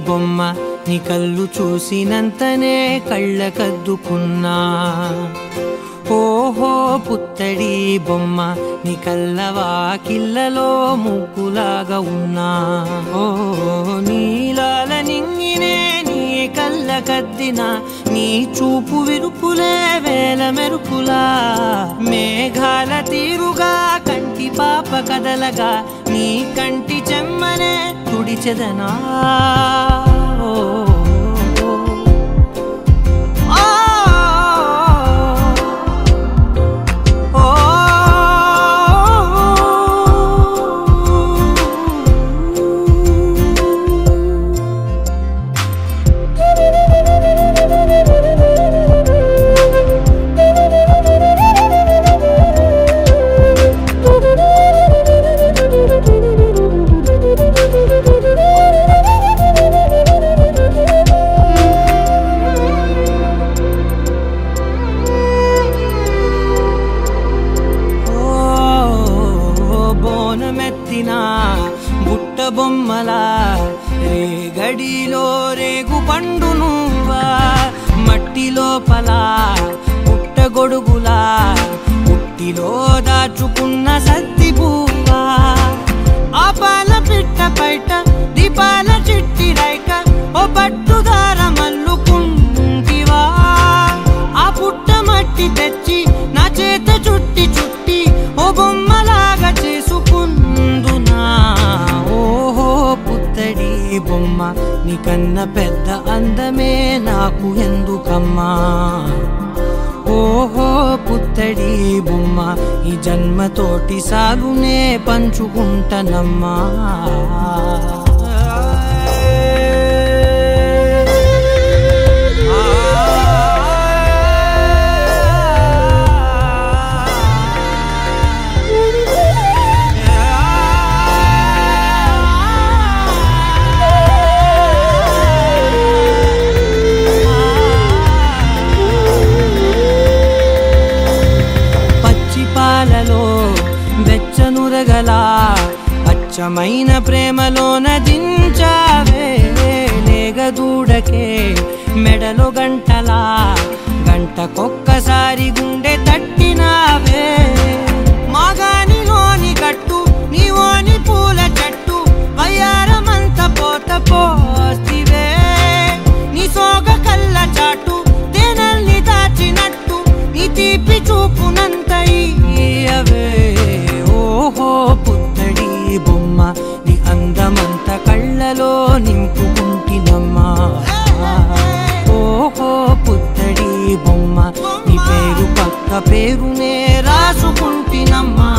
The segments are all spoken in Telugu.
బొమ్మ నీ కళ్ళు చూసినంతనే కళ్ళకద్దుకున్నా ఓహో పుత్తడి బొమ్మ నీ కళ్ళవాకిళ్ళలో ముగ్గులాగా ఉన్నా ఓ నీలాల నింగినే నీ కళ్ళకద్దిన నీ చూపు విరుపులే వేల మెరుపులా మేఘాల తీరుగా కంటి పాప కదలగా నీ కంటి చెమ్మనే తుడిచెదనా బుట్ట బొమ్మలా రేగడిలో రేగు పండు నువ్వా మట్టి లోపల పుట్ట గొడుగులా పుట్టిలో దాచుకున్న సత్తి పువ్వా ఆపాల పిట్ట బయట దీపాల చిట్టి రైక ఓ పట్టుదార మల్లుకుంటివా ఆ పుట్ట మట్టి తెచ్చి నా చేత చుట్టి చుట్టి ఓ బొమ్మలాగా చేసుకుందునా ఓహో పుత్తడి బొమ్మ నీకన్నా పెద్ద అందమే నాకు ఎందుకమ్మా ఓహో పుత్తడి బొమ్మ ఈ జన్మతోటి సాగునే పంచుకుంటనమ్మా వెచ్చనురగలా అచ్చమైన ప్రేమలోన దించావే లేగదూడకే మెడలో గంటలా గంటకొక్కసారి గుండె తట్టినావే మాగానిలోని గట్టు నీవోని పూల చెట్టు వయ్యారమంత పోత పోస్తివే నీ సోగ కళ్ళ చాటు తేనల్ని దాచినట్టు నీ తీపి చూపునంత ఇయ్యవే ఓహో పుత్తడి బొమ్మ నీ అందమంత కళ్ళలో నింపుకుంటినమ్మా ఓహో పుత్తడి బొమ్మ నీ పేరు పక్క పేరునే రాసుకుంటినమ్మా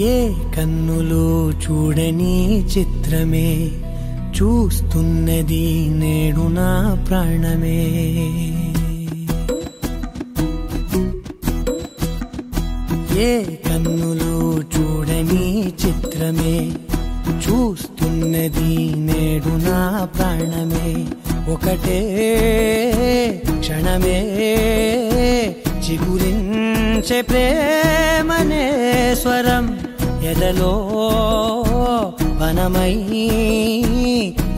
ఏ కన్నులు చూడని చిత్రమే చూస్తున్నది నేడు నా ప్రాణమే ఏ కన్నులు చూడని చిత్రమే చూస్తున్నది నేడు నా ప్రాణమే ఒకటే క్షణమే చిగురించే ప్రేమనే స్వరం ఎదలో వనమై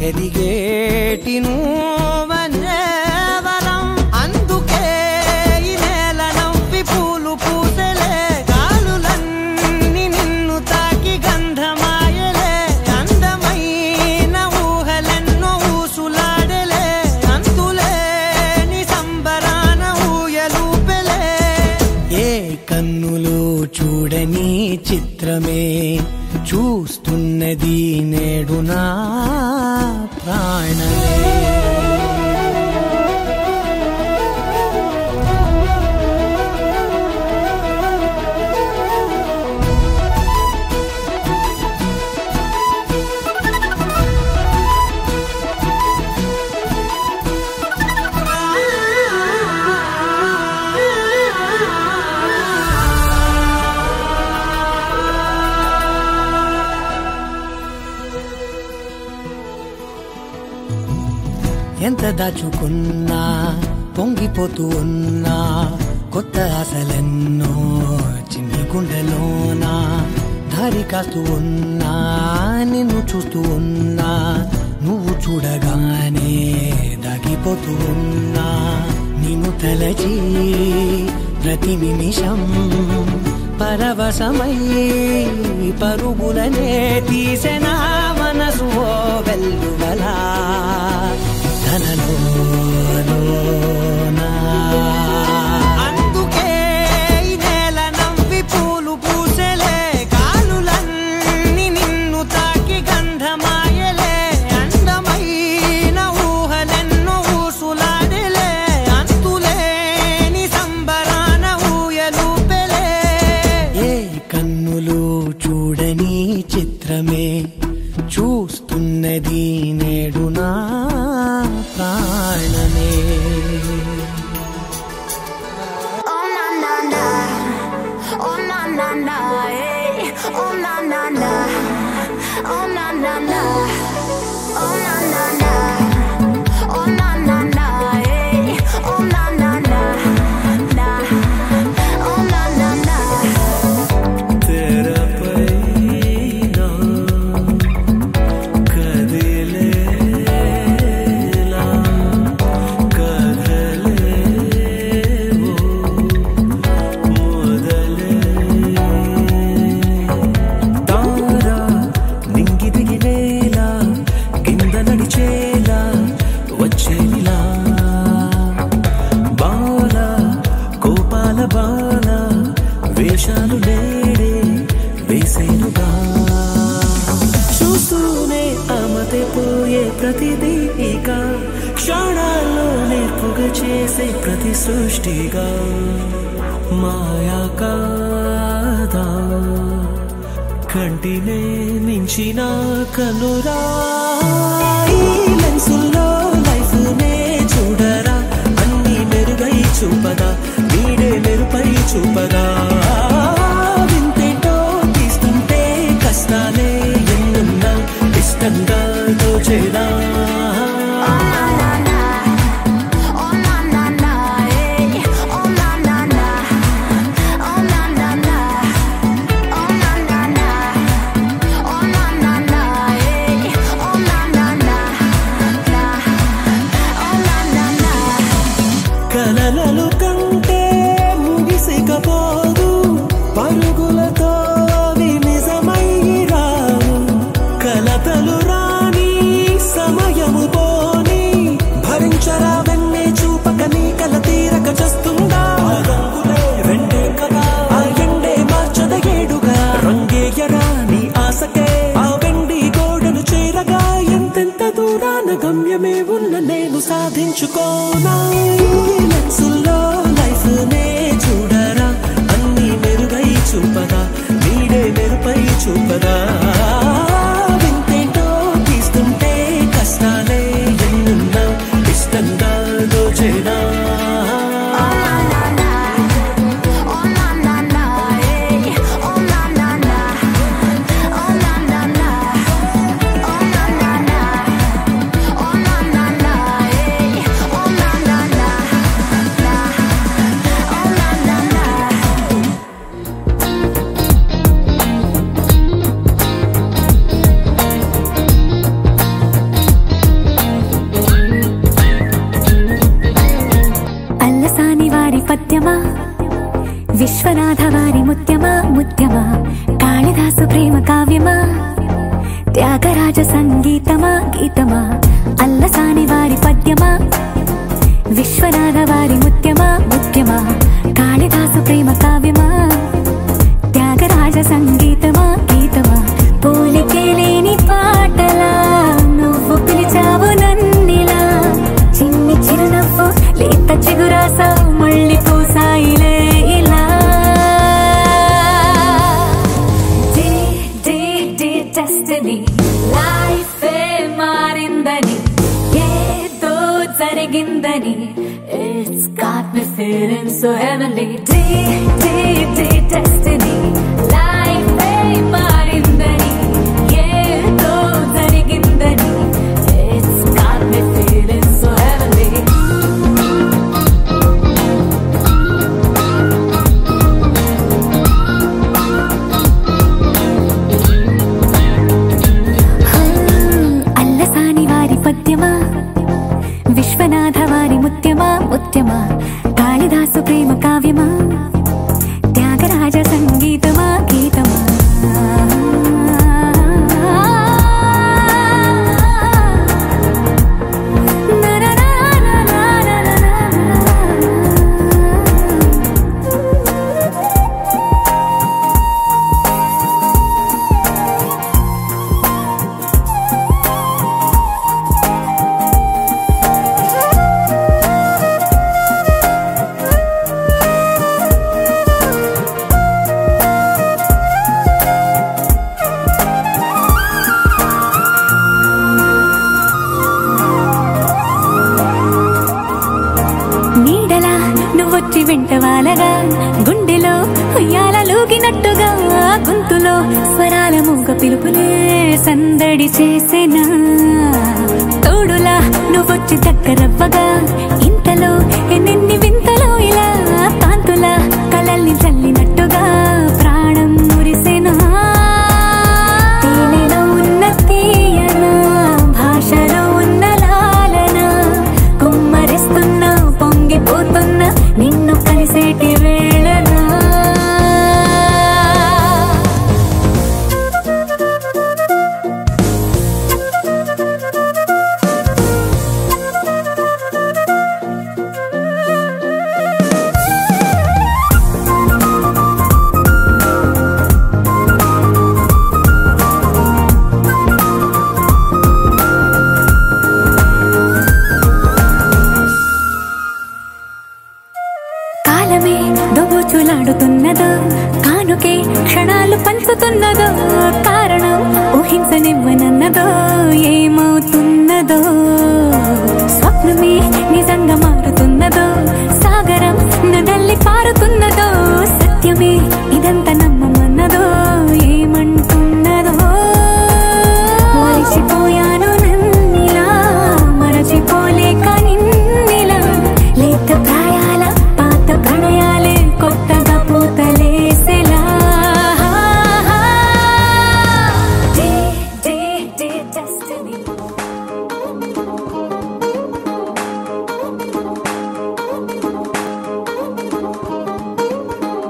ఎదిగేటి నువ్వనే వరం అందుకే ఈ నేల నవ్వి పూలు పూసెలే గాలులన్నీ నిన్ను తాకి గంధమాయలే అందమైన ఊహలెన్నో ఊసులాడలే అంతులేని సంబరాన ఊయలూపెలే ఏ కన్నులు చూడని చిత్రమే చూస్తున్నది నేడు నా ప్రాణమే ఎంత దాచుకున్నా పొంగిపోతూ ఉన్నా కొత్త ఆశలెన్నో చిన్ని గుండెలోనా దారి కాస్తూ ఉన్నా నిన్ను చూస్తూ ఉన్నా నువ్వు చూడగానే దాగిపోతూ ఉన్నా నిన్ను తలచి ప్రతి నిమిషం పరవశమై పరుగులనే తీసెనా మనసు ఓ వెల్లువలా తనలోనా అందుకే ఈ నేల నవ్వి పూలు పూసెలే కాలులన్నీ నిన్ను తాకి గంధమాయలే అందమైన ఊహలెన్నో ఊసులాడలే అంతులేని సంబరాన ఊయలూపెలే ఏ కన్నులు చూడని చిత్రమే చూస్తున్నది నేడు నా ప్రాణమే Oh na na na, oh na na na, hey. Oh na na na, oh na na na, oh na na na, oh na na na, hey. Oh na na na, na, oh na na na. तेरा पैना कदिलेला कदलेवो मोदले तारा निंगी దిగినేలా కింద నడిచేలా వచ్చేలా బాల కోపాల బాల వేషాలు నేడే వేసేనుగా చూస్తూనే ఆమతే పోయే ప్రతిదీ ఇక క్షణాల్లో నేర్పుగా చేసే ప్రతి సృష్టిగా మాయా కాదా కంటినే మించిన కనురా ఈ లెన్సుల్లో లైఫ్ నే చూడరా అన్ని మెరుగై చూపదా నీడే మెరుపై చూపదా వింతేటో తీస్తుంటే కష్టాలే ఎన్నున్నా ఇష్టంగా దోచేదా Oh na na na, oh na na na, hey. Oh na na na, oh na na na, oh na na na, oh na na na, hey. Oh na na na, na, oh na na na. కలలలు కంటే ముగిసికపోదు పరుగులతో అవి నిజమై రావు కలతలు రాని సమయము పోని భరించరా వెన్నే చూపక నీ కల తీరక చేస్తుందా ఆ రంగులే రెండే కదా ఆ ఎండే మార్చద ఏడుగా రంగేయరా నీ ఆశకే ఆ వెండి గోడను చేరగా ఎంతెంత దూరాన గమ్యమే ఉన్న నేను సాధించుకోనా ఈ లెన్సుల్లో లైఫ్ నే చూడరా అన్ని మెరుగై చూపదా నీడే మెరుపై చూపదా వింతేంటో తీస్తుంటే కష్టాలే ఎన్నున్నా ఇష్టంగా దోచేదా Oh na na na, oh na na na, hey. Oh na na na, oh na na na, oh na na na, oh na na na, hey. Oh na na na, na, oh na na na. Allasani వారి పద్యమా విశ్వనాథ వారి ముత్యమా ముత్యమా కాళిదాసు ప్రేమ కావ్యమా త్యాగరాజ సంగీతమా గీతమా అల్లసాని వారి పద్యమా విశ్వనాథ వారి ముత్యమా ముత్యమా కాళిదాసు ప్రేమ కావ్యమా త్యాగరాజ సంగీతమా గీతమా పోలికే లేని పాటలా నువ్వు పిలిచావు నన్నిలా చిన్ని చిరునవ్వు లేత చిగురాసా మళ్ళీ పూసాయిలే ఇలా డెస్టినీ లైఫ్ మారిందని ఏదో జరిగిందని it's got me feeling so heavenly destiny life మారిందని ఏదో జరిగిందని it's got me feeling so స్వరాల మూగ పిలుపులే సందడి చేసేనా తోడులా నువ్వొచ్చి దగ్గరవ్వగా ఇంతలో ఎన్నెన్ని వింతలో ఇలా కాంతులా కలల్ని చల్లినట్టుగా ప్రాణం మురిసేనా తేనెలో ఉన్న తీయన భాషలో ఉన్న లాలన కుమ్మరిస్తున్న పొంగిపోతున్న నిన్ను కలిసేటి వేళనా దోబూచులాడుతున్నదో కానుకే క్షణాలు పంచుతున్నదో కారణం ఊహించనివ్వనన్నదో ఏమవుతున్నదో స్వప్నమే నిజంగా మారుతున్నదో సాగరం నడల్లి పారుతున్నదో సత్యమే ఇదంతా నమ్మమన్నదో ఏమంటున్నదో మరిచిపోయాను నన్నిలా మరచిపోలేక నిన్నిలా లేత ప్రాయాల పాత ప్రణయాలే కొత్తగా పూతలేసేలా destiny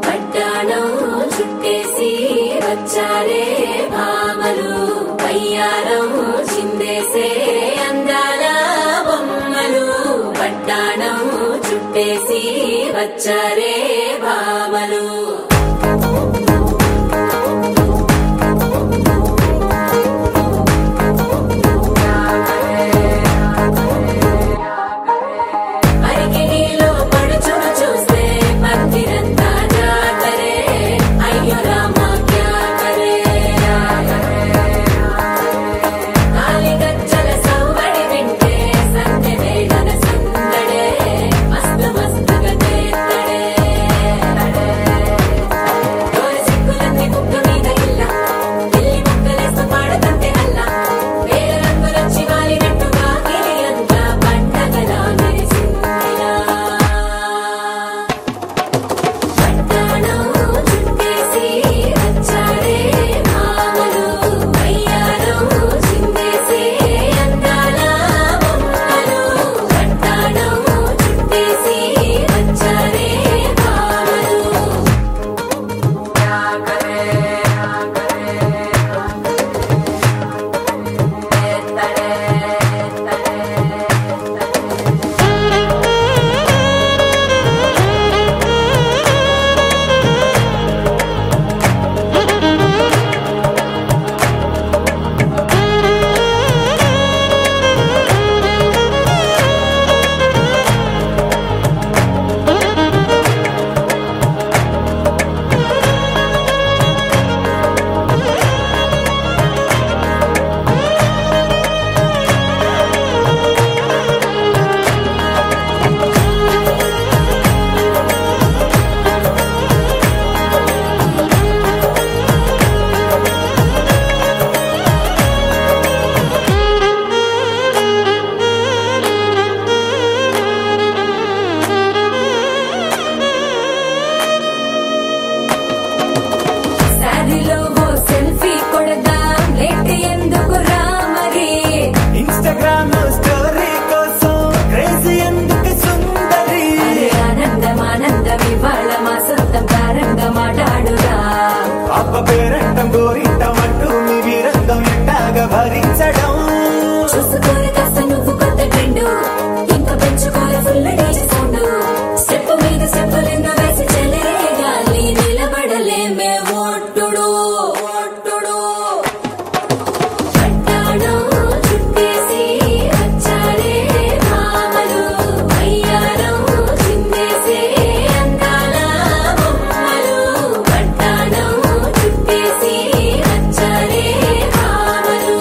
పట్టాణం చుట్టేసి వచ్చారే భామలు వయ్యారం చిందేసే అందాల బొమ్మలు పట్టాణం చుట్టేసి వచ్చారే భామలు అరికిలో పడుచును చూస్తే భక్తిరంతా జాతరే అయ్యో రామా క్యా కరే కాలి గజ్జల సౌవడి వింటే సందె వేగన సందడే మస్తు మస్తుగా చేస్తడే డోరి సిక్కులన్నీ కుక్క మీద ఇల్ల పిల్లి ముక్కలేస్తూ పాడుతంటే అల్ల వేల రంగులొచ్చి వాలినట్టుగా గిరియంతా పండగలా మెరిసిందిలా పట్టాణం చుట్టేసి వచ్చారే భామలు వయ్యారం చిందేసే అందాల బొమ్మలు పట్టాణం చుట్టేసి వచ్చారే భామలు శారీలో ఓ సెల్ఫీ కొడదాం లేట్ ఎందుకు రామరి ఇన్స్టాగ్రామ్ స్టోరీ కోసం క్రేజీ ఎందుకు సుందరి అరే ఆనందం ఆనందం ఇవాళ మా సొంతం కారంగా మాట్లాడురా అబ్బ పేరంటం గోరింటం అంటూ మీ వీరంగం ఎట్టాగా భరించడం చూసుకోని కాస్త నువ్వు కొత్త ట్రెండ్ ఇంకా పెంచుకోలే ఫుల్ డీజే సౌండ్ స్టెప్ మీద స్టెప్పులెన్నో వేసి చెలే గాలి నిలబడలేమే ఒట్టుడు పట్టాణం చుట్టేసి వచ్చారే భామలు వయ్యారం చిందేసే అందాల బొమ్మలు పట్టాణం చుట్టేసి వచ్చారే భామలు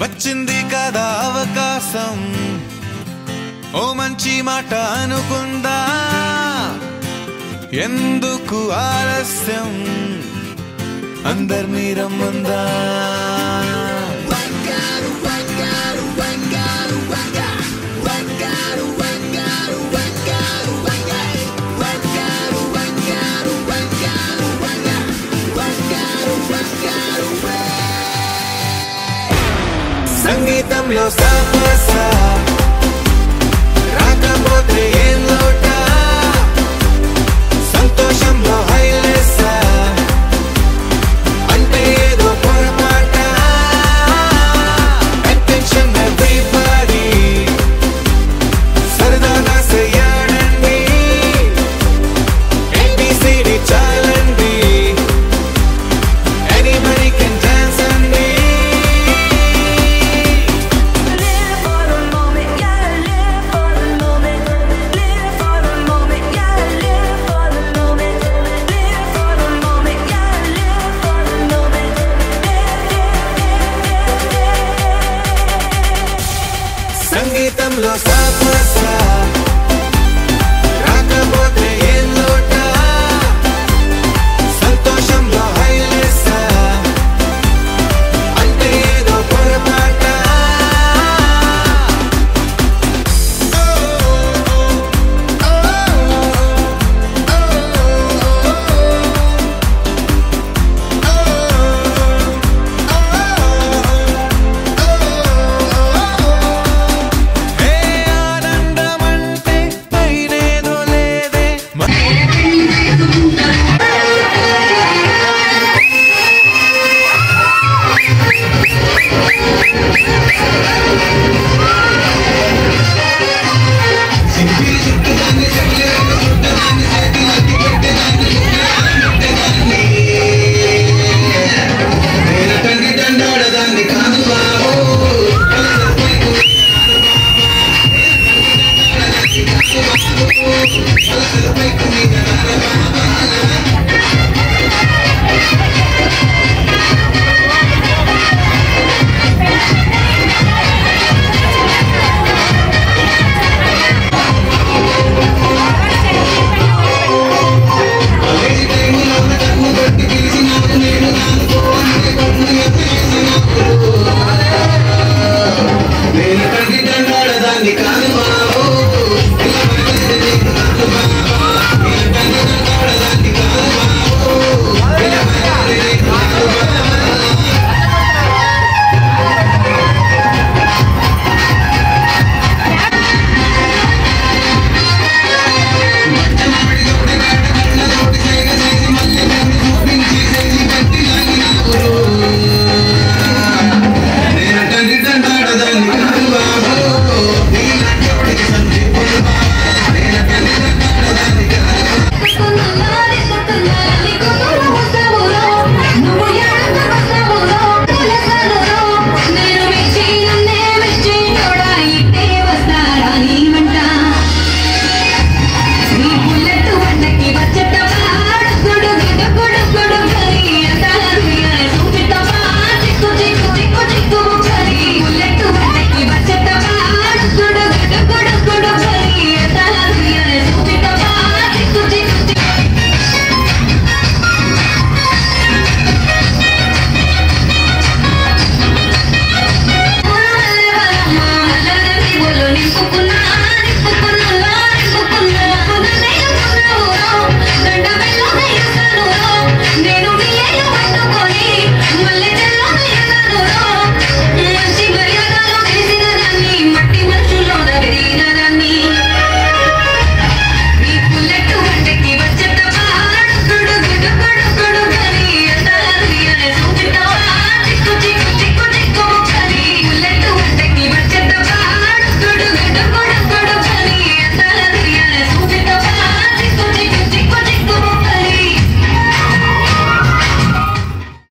వచ్చింది కదా అవకాశం ఓ మంచి మాట అనుకుందా ఎందుకు ఆలస్యం అందర్నీ రమ్మందా సంగీతంలో సమస్య